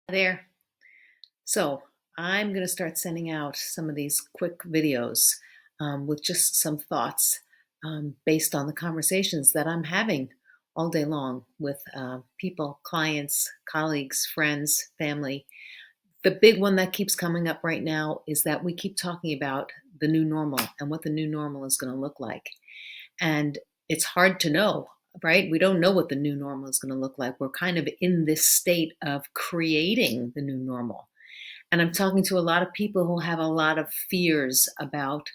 There. So I'm going to start sending out some of these quick videos with just some thoughts based on the conversations that I'm having all day long with people, clients, colleagues, friends, family. The big one that keeps coming up right now is that we keep talking about the new normal and what the new normal is going to look like. And it's hard to know, right? We don't know what the new normal is going to look like. We're kind of in this state of creating the new normal. And I'm talking to a lot of people who have a lot of fears about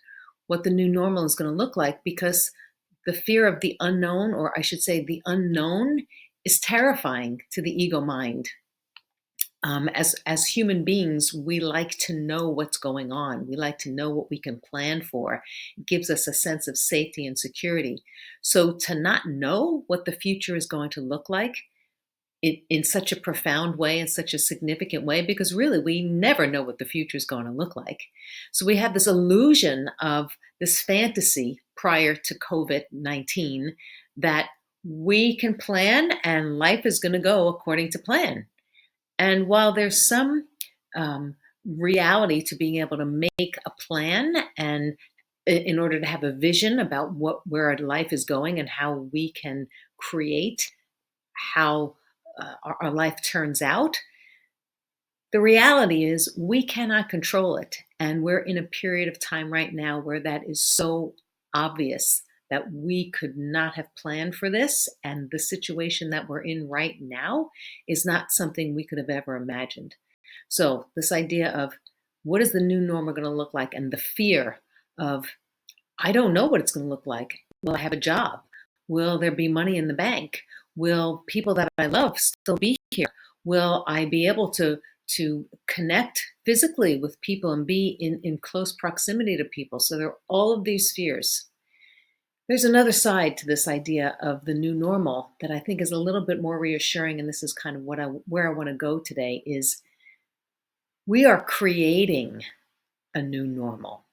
what the new normal is going to look like because the fear of the unknown, or I should say, the unknown, is terrifying to the ego mind. As human beings, we like to know what's going on. We like to know what we can plan for. It gives us a sense of safety and security. So to not know what the future is going to look like in such a profound way, in such a significant way, because really we never know what the future is going to look like. So we have this illusion of this fantasy prior to COVID-19 that we can plan and life is going to go according to plan. And while there's some reality to being able to make a plan and in order to have a vision about where our life is going and how we can create how our life turns out, the reality is we cannot control it. And we're in a period of time right now where that is so obvious that we could not have planned for this. And the situation that we're in right now is not something we could have ever imagined. So, this idea of what is the new normal going to look like, and the fear of, I don't know what it's going to look like. Will I have a job? Will there be money in the bank? Will people that I love still be here? Will I be able to connect physically with people and be in close proximity to people? So there are all of these fears. There's another side to this idea of the new normal that I think is a little bit more reassuring, and this is kind of where I want to go today, is we are creating a new normal.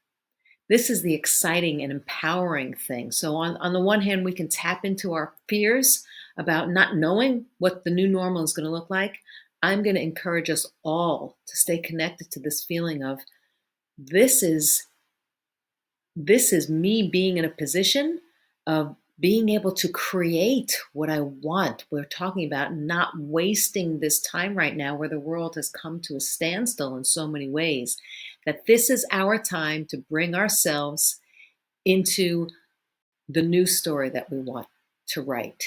This is the exciting and empowering thing. So on the one hand, we can tap into our fears about not knowing what the new normal is going to look like. I'm going to encourage us all to stay connected to this feeling of this is me being in a position of being able to create what I want. We're talking about not wasting this time right now where the world has come to a standstill in so many ways, that this is our time to bring ourselves into the new story that we want to write.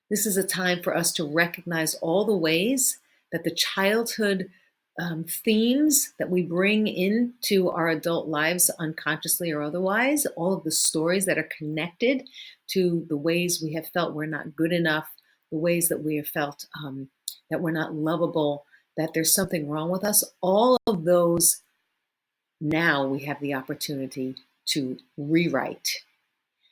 This is a time for us to recognize all the ways that the childhood themes that we bring into our adult lives, unconsciously or otherwise, all of the stories that are connected to the ways we have felt we're not good enough, the ways that we have felt that we're not lovable, that there's something wrong with us, all of those now we have the opportunity to rewrite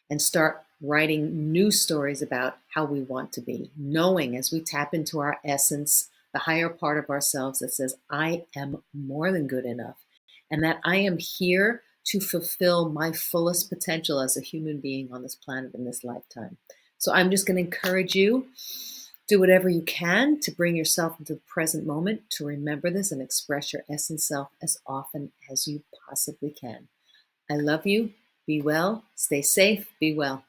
and start writing new stories about how we want to be, knowing as we tap into our essence, the higher part of ourselves that says, I am more than good enough, and that I am here to fulfill my fullest potential as a human being on this planet in this lifetime. So I'm just going to encourage you, do whatever you can to bring yourself into the present moment, to remember this and express your essence self as often as you possibly can. I love you. Be well. Stay safe. Be well.